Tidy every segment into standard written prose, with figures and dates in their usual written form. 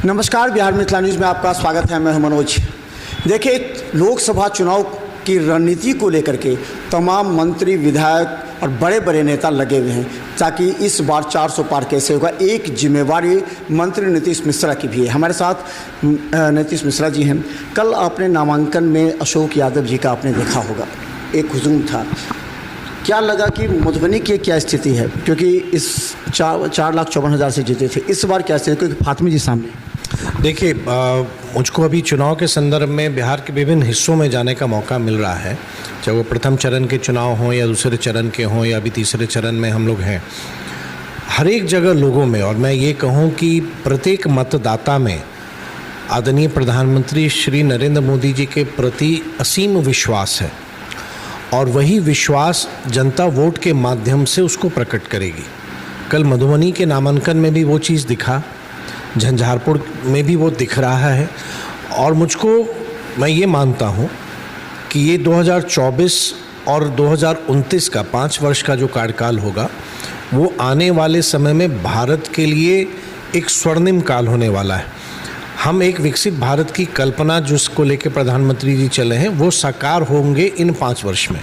नमस्कार, बिहार मिथिला न्यूज़ में आपका स्वागत है। मैं हूं मनोज। देखिए, लोकसभा चुनाव की रणनीति को लेकर के तमाम मंत्री, विधायक और बड़े बड़े नेता लगे हुए हैं ताकि इस बार 400 पार कैसे होगा। एक जिम्मेवारी मंत्री नीतीश मिश्रा की भी है। हमारे साथ नीतीश मिश्रा जी हैं। कल आपने नामांकन में अशोक यादव जी का आपने देखा होगा, एक हुजूम था। क्या लगा कि मधुबनी की क्या स्थिति है, क्योंकि इस 4,54,000 से जीते थे, इस बार क्या स्थिति, क्योंकि फातिमी जी सामने। देखिए, मुझको अभी चुनाव के संदर्भ में बिहार के विभिन्न हिस्सों में जाने का मौका मिल रहा है, चाहे वो प्रथम चरण के चुनाव हों या दूसरे चरण के हों या अभी तीसरे चरण में हम लोग हैं। हर एक जगह लोगों में, और मैं ये कहूँ कि प्रत्येक मतदाता में आदरणीय प्रधानमंत्री श्री नरेंद्र मोदी जी के प्रति असीम विश्वास है और वही विश्वास जनता वोट के माध्यम से उसको प्रकट करेगी। कल मधुबनी के नामांकन में भी वो चीज़ दिखा, झंझारपुर में भी वो दिख रहा है। और मैं ये मानता हूँ कि ये 2024 और 2029 का 5 वर्ष का जो कार्यकाल होगा, वो आने वाले समय में भारत के लिए एक स्वर्णिम काल होने वाला है। हम एक विकसित भारत की कल्पना जिसको लेकर प्रधानमंत्री जी चले हैं, वो साकार होंगे इन 5 वर्ष में।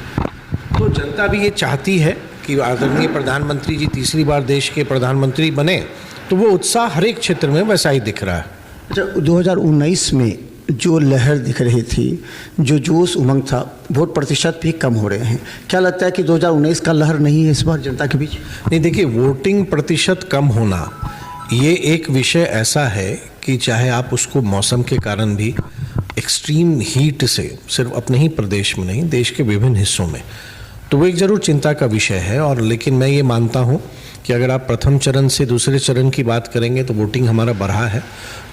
तो जनता भी ये चाहती है कि आदरणीय प्रधानमंत्री जी तीसरी बार देश के प्रधानमंत्री बने, तो वो उत्साह हर एक क्षेत्र में वैसा ही दिख रहा है। अच्छा, 2019 में जो लहर दिख रही थी, जो जोश उमंग था, वोट प्रतिशत भी कम हो रहे हैं। क्या लगता है कि 2019 का लहर नहीं है इस बार जनता के बीच? नहीं, देखिए, वोटिंग प्रतिशत कम होना ये एक विषय ऐसा है कि चाहे आप उसको मौसम के कारण भी, एक्सट्रीम हीट से, सिर्फ अपने ही प्रदेश में नहीं, देश के विभिन्न हिस्सों में, तो वो एक ज़रूर चिंता का विषय है। और लेकिन मैं ये मानता हूँ कि अगर आप प्रथम चरण से दूसरे चरण की बात करेंगे तो वोटिंग हमारा बढ़ा है।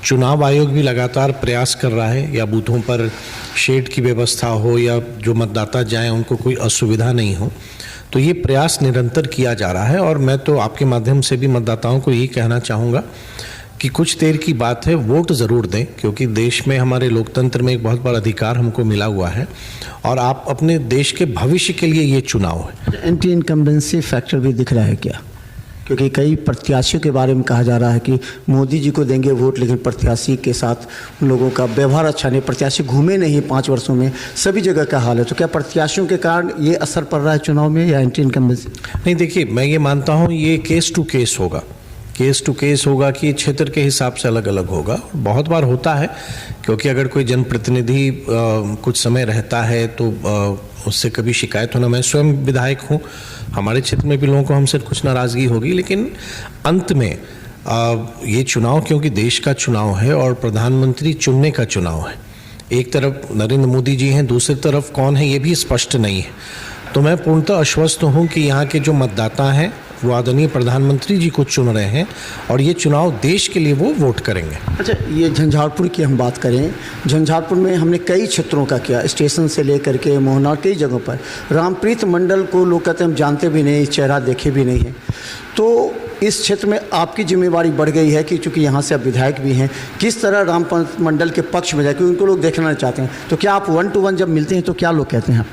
चुनाव आयोग भी लगातार प्रयास कर रहा है, या बूथों पर शेड की व्यवस्था हो या जो मतदाता जाएं उनको कोई असुविधा नहीं हो, तो ये प्रयास निरंतर किया जा रहा है। और मैं तो आपके माध्यम से भी मतदाताओं को यही कहना चाहूँगा कि कुछ देर की बात है, वोट ज़रूर दें, क्योंकि देश में, हमारे लोकतंत्र में एक बहुत बड़ा अधिकार हमको मिला हुआ है और आप अपने देश के भविष्य के लिए ये चुनाव है। एंटी इनकम्बेंसी फैक्टर भी दिख रहा है क्या? क्योंकि कई प्रत्याशियों के बारे में कहा जा रहा है कि मोदी जी को देंगे वोट, लेकिन प्रत्याशी के साथ उन लोगों का व्यवहार अच्छा नहीं, प्रत्याशी घूमे नहीं 5 वर्षों में, सभी जगह का हाल है। तो क्या प्रत्याशियों के कारण ये असर पड़ रहा है चुनाव में, या एंटी इनकम्बेंसी? नहीं, देखिए, मैं ये मानता हूँ ये केस टू केस होगा, केस टू केस होगा कि क्षेत्र के हिसाब से अलग अलग होगा। बहुत बार होता है, क्योंकि अगर कोई जनप्रतिनिधि कुछ समय रहता है तो उससे कभी शिकायत होना, मैं स्वयं विधायक हूँ, हमारे क्षेत्र में भी लोगों को हमसे कुछ नाराज़गी होगी, लेकिन अंत में ये चुनाव, क्योंकि देश का चुनाव है और प्रधानमंत्री चुनने का चुनाव है, एक तरफ नरेंद्र मोदी जी हैं, दूसरी तरफ कौन है ये भी स्पष्ट नहीं है। तो मैं पूर्णतः आश्वस्त हूँ कि यहाँ के जो मतदाता हैं वो आदरणीय प्रधानमंत्री जी को चुन रहे हैं और ये चुनाव देश के लिए वो वोट करेंगे। अच्छा, ये झंझारपुर की हम बात करें, झंझारपुर में हमने कई क्षेत्रों का किया, स्टेशन से लेकर के मोहना, कई जगहों पर। रामप्रीत मंडल को लोग कहते हैं हम जानते भी नहीं, चेहरा देखे भी नहीं है। तो इस क्षेत्र में आपकी जिम्मेवारी बढ़ गई है कि चूँकि यहाँ से आप विधायक भी हैं, किस तरह रामप्रीत मंडल के पक्ष में जाए, क्योंकि उनको लोग देखना चाहते हैं। तो क्या आप 1 to 1 जब मिलते हैं तो क्या लोग कहते हैं?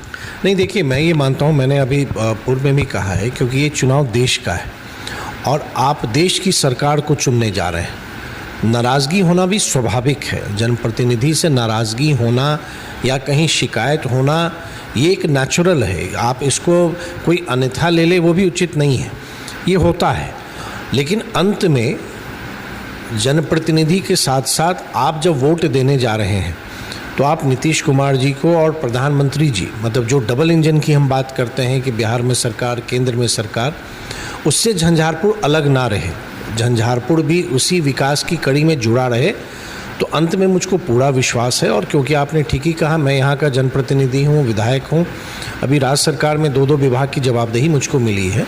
नहीं, देखिए, मैं ये मानता हूँ, मैंने अभी पूर्व में भी कहा है, क्योंकि ये चुनाव देश का है और आप देश की सरकार को चुनने जा रहे हैं। नाराज़गी होना भी स्वाभाविक है, जनप्रतिनिधि से नाराज़गी होना या कहीं शिकायत होना ये एक नेचुरल है। आप इसको कोई अन्यथा ले ले वो भी उचित नहीं है, ये होता है। लेकिन अंत में जनप्रतिनिधि के साथ साथ आप जब वोट देने जा रहे हैं तो आप नीतीश कुमार जी को और प्रधानमंत्री जी, मतलब जो डबल इंजन की हम बात करते हैं कि बिहार में सरकार, केंद्र में सरकार, उससे झंझारपुर अलग ना रहे, झंझारपुर भी उसी विकास की कड़ी में जुड़ा रहे। तो अंत में मुझको पूरा विश्वास है। और क्योंकि आपने ठीक ही कहा, मैं यहाँ का जनप्रतिनिधि हूँ, विधायक हूँ, अभी राज्य सरकार में 2 विभाग की जवाबदेही मुझको मिली है,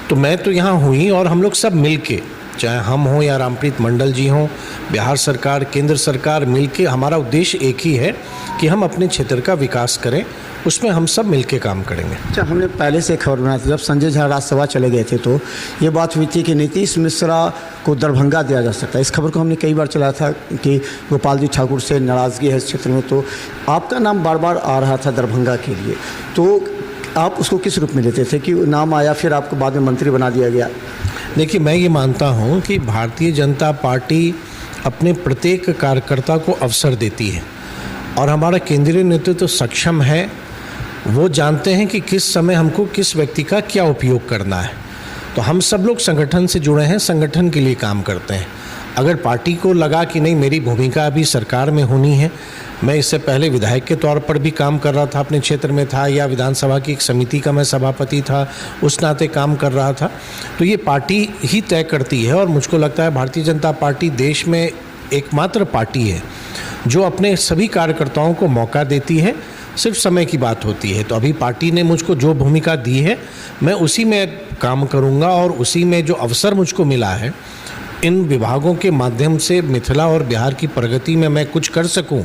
तो मैं तो यहाँ हूँ ही, और हम लोग सब मिल के, चाहे हम हों या रामप्रीत मंडल जी हों, बिहार सरकार, केंद्र सरकार, मिलके हमारा उद्देश्य एक ही है कि हम अपने क्षेत्र का विकास करें, उसमें हम सब मिलके काम करेंगे। अच्छा, हमने पहले से खबर बनाई थी, जब संजय झा राज्यसभा चले गए थे तो ये बात हुई थी कि नीतीश मिश्रा को दरभंगा दिया जा सकता है। इस खबर को हमने कई बार चलाया था कि गोपाल जी ठाकुर से नाराज़गी है इस क्षेत्र में, तो आपका नाम बार बार आ रहा था दरभंगा के लिए। तो आप उसको किस रूप में लेते थे कि नाम आया, फिर आपको बाद में मंत्री बना दिया गया? देखिए, मैं ये मानता हूँ कि भारतीय जनता पार्टी अपने प्रत्येक कार्यकर्ता को अवसर देती है और हमारा केंद्रीय नेतृत्व सक्षम है। वो जानते हैं कि किस समय हमको किस व्यक्ति का क्या उपयोग करना है। तो हम सब लोग संगठन से जुड़े हैं, संगठन के लिए काम करते हैं। अगर पार्टी को लगा कि नहीं मेरी भूमिका अभी सरकार में होनी है, मैं इससे पहले विधायक के तौर पर भी काम कर रहा था, अपने क्षेत्र में था, या विधानसभा की एक समिति का मैं सभापति था, उस नाते काम कर रहा था, तो ये पार्टी ही तय करती है। और मुझको लगता है भारतीय जनता पार्टी देश में एकमात्र पार्टी है जो अपने सभी कार्यकर्ताओं को मौका देती है, सिर्फ समय की बात होती है। तो अभी पार्टी ने मुझको जो भूमिका दी है मैं उसी में काम करूंगा और उसी में जो अवसर मुझको मिला है इन विभागों के माध्यम से मिथिला और बिहार की प्रगति में मैं कुछ कर सकूं,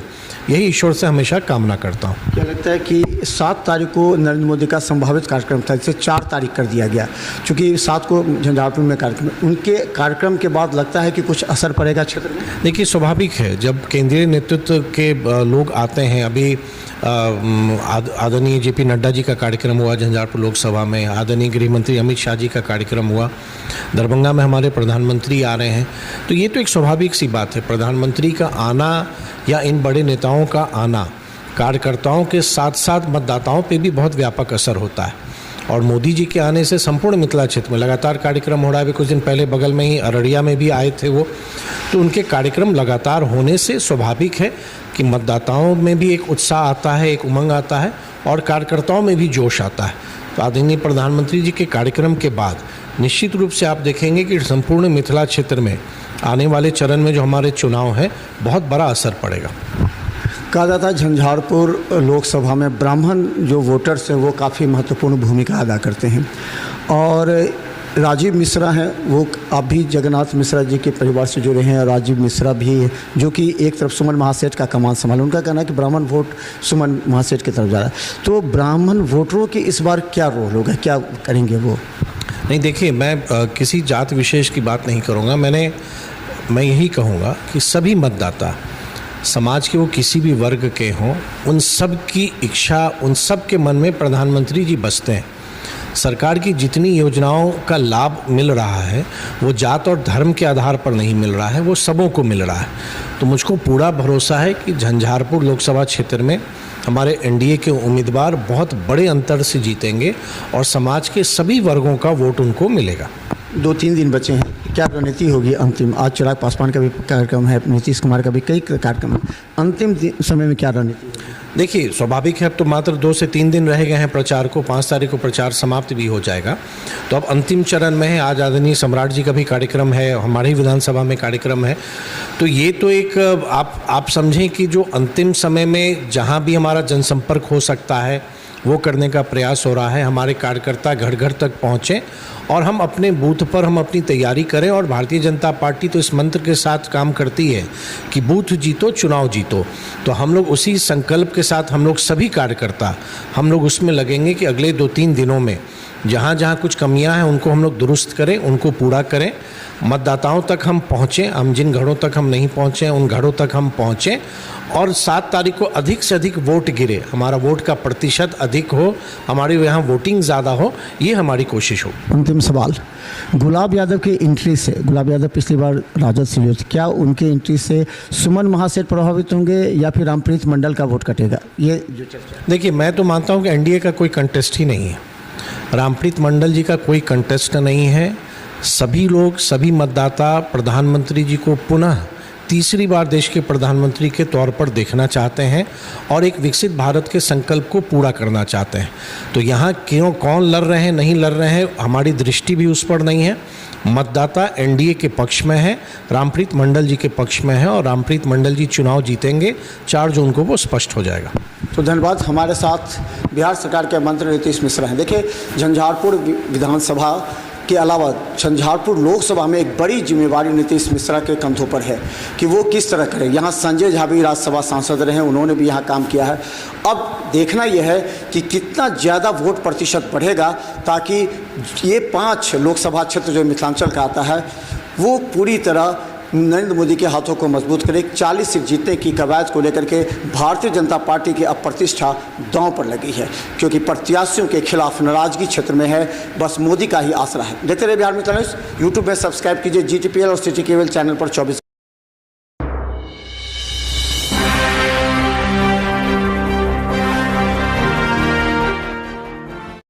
यही ईश्वर से हमेशा कामना करता हूं। क्या लगता है कि 7 तारीख को नरेंद्र मोदी का संभावित कार्यक्रम था, जिसे 4 तारीख कर दिया गया, क्योंकि 7 को झंझारपुर में कार्यक्रम, उनके कार्यक्रम के बाद लगता है कि कुछ असर पड़ेगा क्षेत्र में? देखिए, स्वाभाविक है जब केंद्रीय नेतृत्व के लोग आते हैं। अभी आदरणीय जेपी नड्डा जी का कार्यक्रम हुआ झंझारपुर लोकसभा में, आदरणीय गृह मंत्री अमित शाह जी का कार्यक्रम हुआ, दरभंगा में हमारे प्रधानमंत्री आ रहे हैं। तो ये तो एक स्वाभाविक सी बात है, प्रधानमंत्री का आना या इन बड़े नेताओं का आना कार्यकर्ताओं के साथ साथ मतदाताओं पे भी बहुत व्यापक असर होता है। और मोदी जी के आने से संपूर्ण मिथिला क्षेत्र में लगातार कार्यक्रम हो रहा है। अभी कुछ दिन पहले बगल में ही अररिया में भी आए थे वो, तो उनके कार्यक्रम लगातार होने से स्वाभाविक है कि मतदाताओं में भी एक उत्साह आता है, एक उमंग आता है और कार्यकर्ताओं में भी जोश आता है। तो आदरणीय प्रधानमंत्री जी के कार्यक्रम के बाद निश्चित रूप से आप देखेंगे कि संपूर्ण मिथिला क्षेत्र में आने वाले चरण में जो हमारे चुनाव हैं बहुत बड़ा असर पड़ेगा। कहा जाता है झंझारपुर लोकसभा में ब्राह्मण जो वोटर्स हैं वो काफ़ी महत्वपूर्ण भूमिका अदा करते हैं, और राजीव मिश्रा हैं, वो आप भी जगन्नाथ मिश्रा जी के परिवार से जुड़े हैं, और राजीव मिश्रा भी है जो कि एक तरफ सुमन महासेठ का कमान संभाले। उनका कहना है कि ब्राह्मण वोट सुमन महासेठ की तरफ जा रहा है। तो ब्राह्मण वोटरों की इस बार क्या रोल होगा, क्या करेंगे वो? नहीं, देखिए, मैं किसी जात विशेष की बात नहीं करूँगा। मैं यही कहूँगा कि सभी मतदाता समाज के वो किसी भी वर्ग के हों, उन सब की इच्छा, उन सब के मन में प्रधानमंत्री जी बसते हैं। सरकार की जितनी योजनाओं का लाभ मिल रहा है वो जात और धर्म के आधार पर नहीं मिल रहा है, वो सबों को मिल रहा है। तो मुझको पूरा भरोसा है कि झंझारपुर लोकसभा क्षेत्र में हमारे एनडीए के उम्मीदवार बहुत बड़े अंतर से जीतेंगे और समाज के सभी वर्गों का वोट उनको मिलेगा। 2-3 दिन बचे हैं, क्या रणनीति होगी अंतिम? आज चिराग पासवान का भी कार्यक्रम है, नीतीश कुमार का भी कई कार्यक्रम है, अंतिम समय में क्या रणनीति? देखिए, स्वाभाविक है, अब तो मात्र 2 से 3 दिन रह गए हैं प्रचार को, 5 तारीख को प्रचार समाप्त भी हो जाएगा। तो अब अंतिम चरण में है। आज आदरणीय सम्राट जी का भी कार्यक्रम है, हमारे ही विधानसभा में कार्यक्रम है। तो ये तो एक आप समझें कि जो अंतिम समय में जहाँ भी हमारा जनसंपर्क हो सकता है वो करने का प्रयास हो रहा है। हमारे कार्यकर्ता घर घर तक पहुँचें और हम अपने बूथ पर हम अपनी तैयारी करें। और भारतीय जनता पार्टी तो इस मंत्र के साथ काम करती है कि बूथ जीतो चुनाव जीतो। तो हम लोग उसी संकल्प के साथ हम लोग सभी कार्यकर्ता हम लोग उसमें लगेंगे कि अगले 2-3 दिनों में जहाँ जहाँ कुछ कमियाँ हैं उनको हम लोग दुरुस्त करें, उनको पूरा करें, मतदाताओं तक हम पहुँचें। हम जिन घरों तक हम नहीं पहुँचे उन घरों तक हम पहुँचें और 7 तारीख को अधिक से अधिक वोट गिरे, हमारा वोट का प्रतिशत अधिक हो, हमारे यहाँ वोटिंग ज़्यादा हो, ये हमारी कोशिश हो। अंतिम सवाल, गुलाब यादव की एंट्री से, गुलाब यादव पिछली बार राजद से हुए थे, क्या उनके एंट्री से सुमन महासेठ प्रभावित होंगे या फिर रामप्रीत मंडल का वोट कटेगा? ये जो चर्चा, देखिए, मैं तो मानता हूँ कि एनडीए का कोई कंटेस्ट ही नहीं है, रामप्रीत मंडल जी का कोई कंटेस्ट नहीं है। सभी लोग, सभी मतदाता प्रधानमंत्री जी को पुनः तीसरी बार देश के प्रधानमंत्री के तौर पर देखना चाहते हैं और एक विकसित भारत के संकल्प को पूरा करना चाहते हैं। तो यहाँ क्यों कौन लड़ रहे हैं नहीं लड़ रहे हैं, हमारी दृष्टि भी उस पर नहीं है। मतदाता एनडीए के पक्ष में है, रामप्रीत मंडल जी के पक्ष में है और रामप्रीत मंडल जी चुनाव जीतेंगे। 4 जून को वो स्पष्ट हो जाएगा। तो धन्यवाद। हमारे साथ बिहार सरकार के मंत्री नीतीश मिश्रा हैं। देखिए, झंझारपुर विधानसभा के अलावा झंझारपुर लोकसभा में एक बड़ी जिम्मेवारी नीतीश मिश्रा के कंधों पर है कि वो किस तरह करें। यहाँ संजय झा भी राज्यसभा सांसद रहे हैं, उन्होंने भी यहाँ काम किया है। अब देखना यह है कि कितना ज़्यादा वोट प्रतिशत बढ़ेगा ताकि ये 5 लोकसभा क्षेत्र जो मिथिलांचल का आता है वो पूरी तरह नरेंद्र मोदी के हाथों को मजबूत करे। 40 सीट जीतने की कवायद को लेकर के भारतीय जनता पार्टी की अब प्रतिष्ठा दांव पर लगी है, क्योंकि प्रत्याशियों के खिलाफ नाराजगी क्षेत्र में है, बस मोदी का ही आसरा है। देखते रहिए बिहार मित्र न्यूज़। यूट्यूब में सब्सक्राइब कीजिए GTPL और सिटी केबल चैनल पर 24